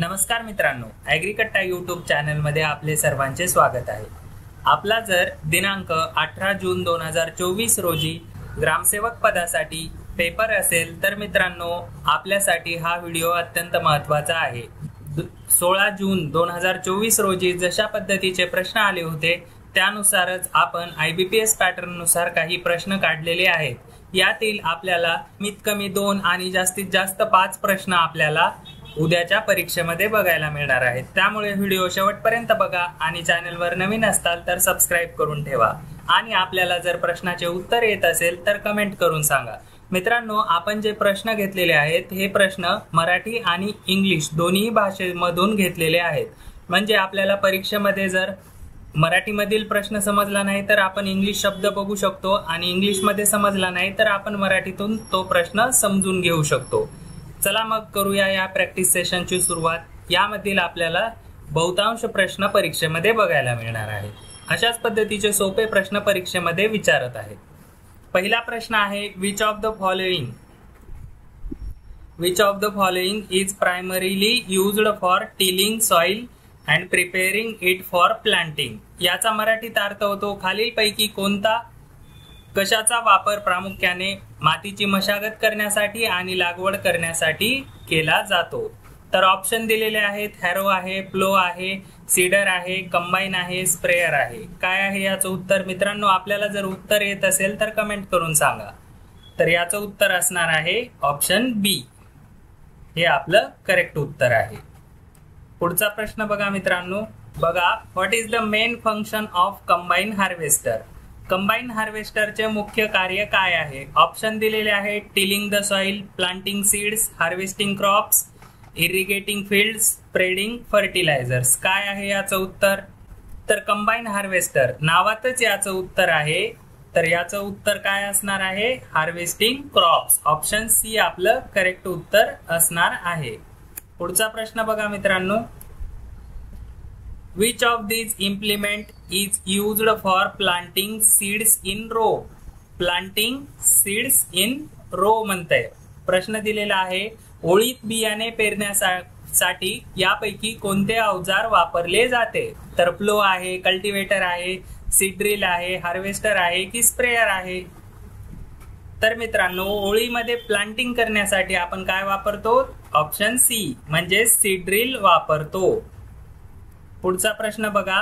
नमस्कार मित्रांनो, ॲग्रीकट्टा यूट्यूब चॅनलमध्ये आपले सर्वांचे स्वागत आहे। आपला जर दिनांक 18 जून 2024 रोजी ग्रामसेवक पदासाठी पेपर असेल तर मित्रांनो आपल्यासाठी हा व्हिडिओ अत्यंत महत्त्वाचा आहे। 16 जून 2024 रोजी जशा पद्धतीचे प्रश्न आले होते त्यानुसारच आपण IBPS पॅटर्न नुसार काही प्रश्न काढलेले आहेत। यातील आपल्याला कमीत कमी 2 आणि जास्तीत जास्त 5 प्रश्न आपल्याला उद्याच्या परीक्षेमध्ये बघायला मिळणार आहेत। त्यामुळे व्हिडिओ शेवटपर्यंत बघा आणि चॅनलवर नवीन असाल तर सबस्क्राइब करून ठेवा आणि आपल्याला जर प्रश्नाचे उत्तर येत असेल तर कमेंट करून सांगा। मित्रांनो, आपण जे प्रश्न घेतलेले आहेत हे प्रश्न मराठी आणि इंग्लिश दोन्ही भाषेमधून घेतलेले आहेत। म्हणजे आपल्याला परीक्षेमध्ये जर मराठीमधील प्रश्न समजला नाही तर आपण इंग्लिश शब्द बघू शकतो आणि इंग्लिशमध्ये समजला नाही तर आपण मराठीतून तो प्रश्न समजून घेऊ शकतो। चला मग करूया या प्रॅक्टिस सेशनची सुरुवात। यामधील आपल्याला बहुतांश प्रश्न परीक्षेमध्ये बघायला मिळणार आहेत। अशाच पद्धतीचे सोपे प्रश्न परीक्षेमध्ये विचारत आहेत। पहिला प्रश्न आहे which of the following is primarily used for tilling soil and preparing it for planting. याचा मराठीत अर्थ होतो खालीलपैकी कोणता कशाचा वापर प्रामुख्याने मातीची मशागत करण्यासाठी आणि लागवड करण्यासाठी केला जातो। तर ऑप्शन दिलेले आहेत, हॅरो आहे, प्लो आहे, सीडर आहे, कंबाईन आहे, स्प्रेयर आहे। काय आहे याचं उत्तर? मित्रांनो, आपल्याला जर उत्तर येत असेल तर कमेंट करून सांगा। तर याचं उत्तर असणार आहे ऑप्शन बी, हे आपलं करेक्ट उत्तर आहे। पुढचा प्रश्न बघा मित्रांनो, बघा what is the main function of combine harvester. Combine हार्वेस्टरचे मुख्य कार्य काय आहे? ऑप्शन दिलेले आहे, tilling the soil, planting seeds, harvesting crops, irrigating fields, spreading fertilisers. काय आहे याचं उत्तर? तर कंबाईन हार्वेस्टर नावातच याचं उत्तर आहे। तर याचं उत्तर काय असणार आहे? Harvesting crops. ऑप्शन सी आपलं करेक्ट उत्तर असणार आहे। पुढचा प्रश्न बघा मित्रांनो, Which of these implement is used for planting seeds in row? Planting seeds in row म्हणतंय। प्रश्न दिलेला आहे, ओळीत बियाणे पेरण्यासाठी यापैकी कोणते अवजार वापरले जाते? तर प्लो आहे, कल्टिवेटर आहे, सीड ड्रिल आहे, हार्वेस्टर आहे की स्प्रेयर आहे? तर मित्रांनो, ओळीमध्ये प्लांटिंग करण्यासाठी आपण काय वापरतो? ऑप्शन सी म्हणजे सीड ड्रिल वापरतो। पुढचा प्रश्न बघा,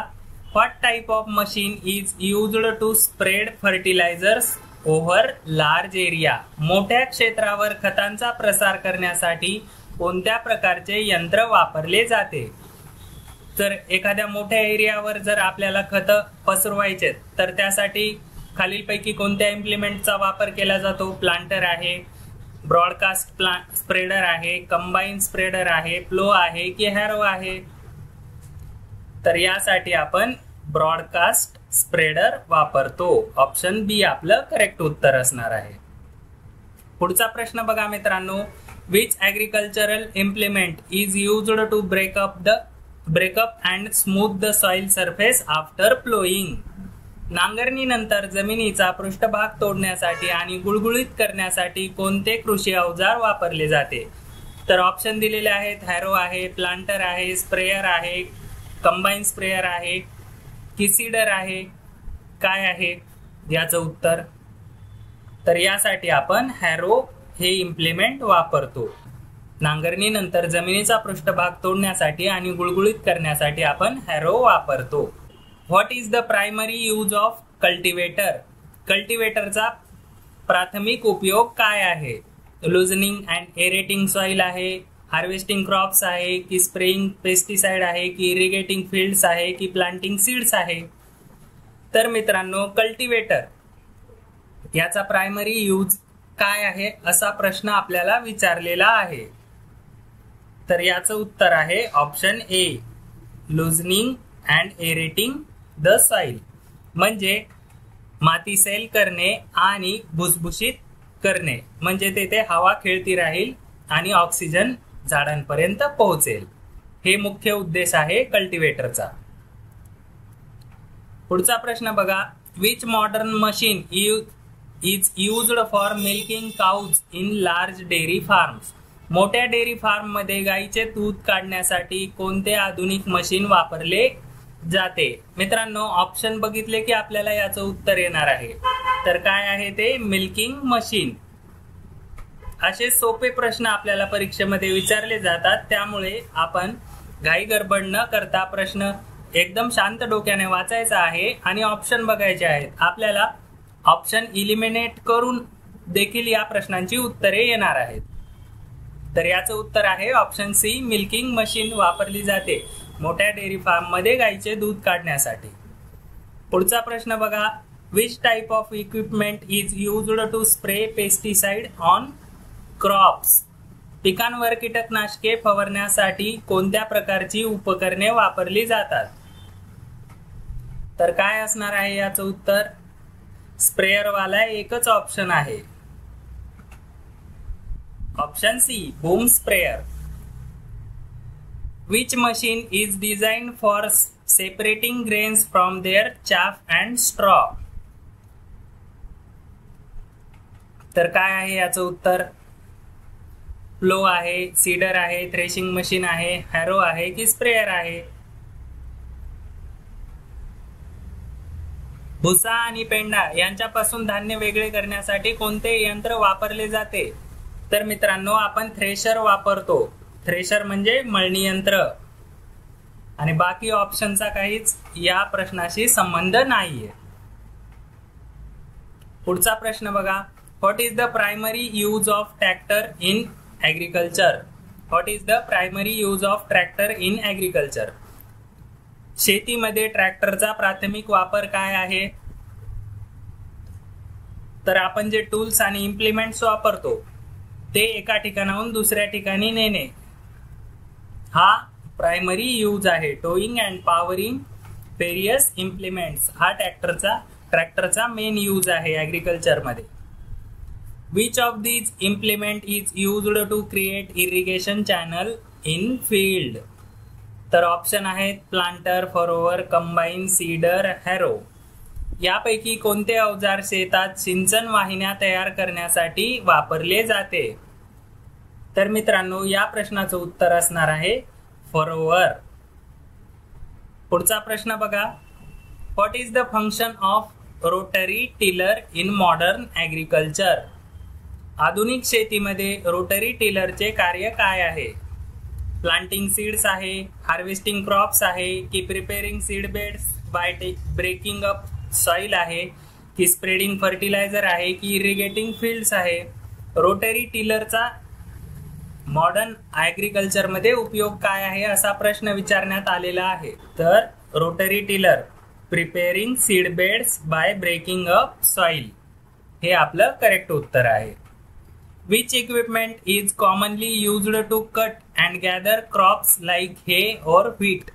what type of machine is used to spread fertilisers over large area. मोठ्या क्षेत्रावर खतांचा प्रसार करण्यासाठी कोणत्या प्रकारचे यंत्र वापरले जाते? तर एखाद्या मोठ्या एरियावर जर आपल्याला खत पसरवायचे तर त्यासाठी खालीलपैकी कोणत्या इम्प्लिमेंटचा वापर केला जातो? प्लांटर आहे, ब्रॉडकास्ट स्प्रेडर आहे, कंबाईन स्प्रेडर आहे, प्लो आहे की हॅरो आहे? तर यासाठी आपण ब्रॉडकास्ट स्प्रेडर वापरतो। ऑप्शन बी आपलं करेक्ट उत्तर असणार आहे। पुढचा प्रश्न बघा मित्रांनो, which agricultural implement is used to break up and smooth the soil surface after ploughing. नांगरणीनंतर जमिनीचा पृष्ठभाग तोडण्यासाठी आणि गुळगुळीत करण्यासाठी कोणते कृषी अवजार वापरले जाते? तर ऑप्शन दिलेले आहेत, हॅरो आहे, प्लांटर आहे, स्प्रेयर आहे, कंबाईन स्प्रेयर आहे की सीडर आहे? काय आहे याचं उत्तर? तर यासाठी आपण हॅरो हे इम्प्लिमेंट वापरतो। नांगरणीनंतर जमिनीचा पृष्ठभाग तोडण्यासाठी आणि गुळगुळीत करण्यासाठी आपण हॅरो वापरतो। What is the primary use of cultivator? कल्टिवेटरचा प्राथमिक उपयोग काय आहे? लुजनिंग अँड एरेटिंग सॉइल आहे, हार्वेस्टिंग क्रॉप्स आहे की स्प्रेइंग पेस्टिसाइड आहे की इरिगेटिंग फील्ड्स आहे की प्लांटिंग सीड्स आहे? तर मित्रांनो, कल्टिवेटर याचा प्रायमरी यूज काय आहे असा प्रश्न आपल्याला विचारलेला आहे। तर याचं उत्तर आहे option A, loosening and aerating the soil. म्हणजे माती सैल करणे आणि भुसभुशीत करणे, म्हणजे तेथे हवा खेळती राहील आणि ऑक्सिजन झाडांपर्यंत पोहोचेल। हे मुख्य उद्देश आहे कल्टिवेटरचा। पुढचा प्रश्न बघा, which modern machine is used for milking cows in large dairy farms. मोठ्या डेअरी फार्म मध्ये गाईचे दूध काढण्यासाठी कोणते आधुनिक मशीन वापरले जाते? मित्रांनो, ऑप्शन बघितले की आपल्याला याचं उत्तर येणार आहे. तर काय आहे ते? Milking machine. असे सोपे प्रश्न आपल्याला परीक्षेमध्ये विचारले जातात, त्यामुळे आपण घाई गडबड न करता प्रश्न एकदम शांत डोक्याने वाचायचा आहे आणि ऑप्शन बघायचे आहेत. आपल्याला ऑप्शन इलिमिनेट करून देखील या प्रश्नांची उत्तरे येणार आहेत. तर याचं उत्तर आहे ऑप्शन सी, मिल्किंग मशीन वापरली जाते मोठ्या डेअरी फार्म मध्ये गाईचे दूध काढण्यासाठी. पुढचा प्रश्न बघा. Which type of equipment is used to spray pesticide on crops? पिकांवर कीटकनाशके फवारण्यासाठी कोणत्या प्रकारची उपकरणे वापरली जातात? तर काय असणार आहे याचं उत्तर? स्प्रेअरवाला एकच ऑप्शन आहे, option C, boom sprayer. Which machine is designed for separating grains from their chaff and straw? तर काय आहे याचं उत्तर? प्लो आहे, सीडर आहे, थ्रेशिंग मशीन आहे, हॅरो आहे की स्प्रेयर आहे? भुसा आणि पेंढा यांच्यापासून धान्य वेगळे करण्यासाठी कोणते यंत्र वापरले जाते? तर मित्रांनो, आपण थ्रेशर वापरतो. थ्रेशर म्हणजे मळणी यंत्र. आणि बाकी ऑप्शनचा काहीच या प्रश्नाशी संबंध नाहीये. पुढचा प्रश्न बघा. What is the primary use of tractor in agriculture? What is the primary use of tractor in agriculture? शेतीमध्ये ट्रॅक्टरचा प्राथमिक वापर काय आहे? तर आपण जे टूल्स आणि इम्प्लिमेंट्स वापरतो ते एका ठिकाणाहून दुसऱ्या ठिकाणी नेणे हा प्रायमरी यूज आहे. Towing and powering various implements हा ट्रॅक्टरचा मेन यूज आहे ॲग्रिकल्चर मध्ये. Which of these implement is used to create irrigation channel in field? तर ऑप्शन आहेत planter, furrower, combine, seeder, harrow. यापैकी कोणते अवजार शेतात सिंचन वाहिन्या तयार करण्यासाठी वापरले जाते? तर मित्रांनो, या प्रश्नाचं उत्तर असणार आहे फरोवर. पुढचा प्रश्न बघा. What is the function of rotary tiller in modern agriculture? आधुनिक शेतीमध्ये रोटरी टिलरचे कार्य काय आहे? प्लांटिंग सीड्स आहे, हार्वेस्टिंग क्रॉप्स आहे की preparing seed beds by breaking up soil आहे की स्प्रेडिंग फर्टिलायझर आहे की इरिगेटिंग फील्ड्स आहे? रोटरी टिलरचा मॉडर्न ॲग्रिकल्चर मध्ये उपयोग काय आहे असा प्रश्न विचारण्यात आलेला आहे. तर rotary tiller preparing seed beds by breaking up soil हे आपलं करेक्ट उत्तर आहे. Which equipment is commonly used to cut and gather crops like hay or wheat?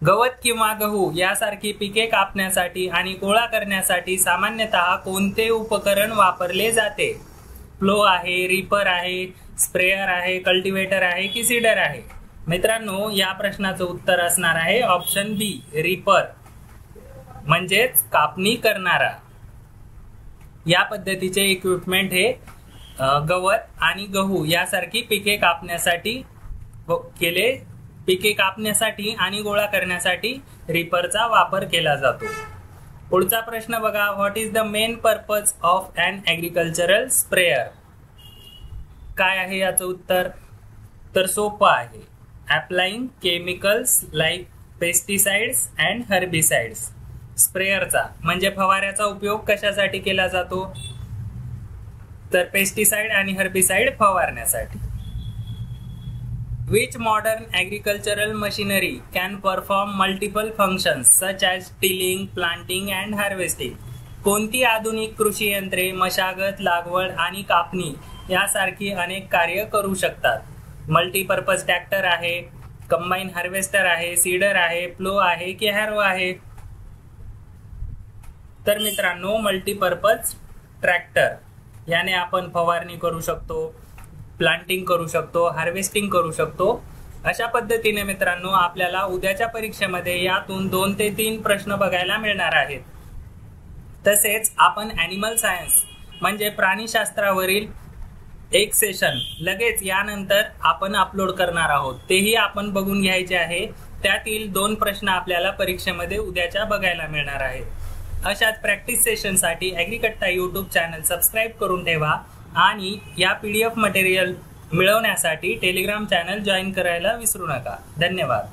गवत किंवा गहू यासारखी पिके कापण्यासाठी आणि गोळा करण्यासाठी सामान्यतः कोणते उपकरण वापरले जाते? प्लो आहे, रीपर आहे, स्प्रेयर आहे, कल्टिवेटर आहे की सीडर आहे? मित्रांनो, या प्रश्नाचं उत्तर असणार आहे ऑप्शन बी, रीपर, म्हणजेच कापणी करणारा. या पद्धतीचे इक्विपमेंट हे गवत आणि गहू यासारखी पिके कापण्यासाठी आणि गोळा करण्यासाठी रीपरचा वापर केला जातो. पुढचा प्रश्न बघा. What is the main purpose of an agricultural sprayer? काय आहे याचं उत्तर? तर सोपं आहे. Applying chemicals like pesticides and herbicides. स्प्रेयरचा म्हणजे फवाऱ्याचा उपयोग कशासाठी केला जातो? तर पेस्टिसाइड आणि हर्बिसाइड फवारण्यासाठी. Which modern agricultural machinery can perform multiple functions such as tilling, planting and harvesting? कोणती आधुनिक कृषी यंत्रे मशागत, लागवड आणि कापणी यासारखी अनेक कार्य करू शकतात? मल्टीपर्पज ट्रॅक्टर आहे, कंबाईन हार्वेस्टर आहे, सीडर आहे, प्लो आहे की हॅरो आहे? तर मित्रांनो, मल्टीपर्पज ट्रॅक्टर याने आपण फवारणी करू शकतो, प्लांटिंग करू शकतो, हार्वेस्टिंग करू शकतो. अशा पद्धतीने मित्रांनो आपल्याला उद्याच्या परीक्षेमध्ये यातून 2 ते 3 प्रश्न बघायला मिळणार आहेत. तसेच आपण ॲनिमल सायन्स म्हणजे प्राणीशास्त्रावरील एक सेशन लगेच यानंतर आपण अपलोड करणार आहोत, तेही आपण बघून घ्यायचे आहे. त्यातील 2 प्रश्न आपल्याला परीक्षेमध्ये उद्याच्या बघायला मिळणार आहेत. अशाच प्रॅक्टिस सेशनसाठी ॲग्रीकट्टा यूट्यूब चॅनल सबस्क्राईब करून ठेवा आणि या PDF मटेरियल मिळवण्यासाठी टेलिग्राम चॅनल जॉईन करायला विसरू नका. धन्यवाद.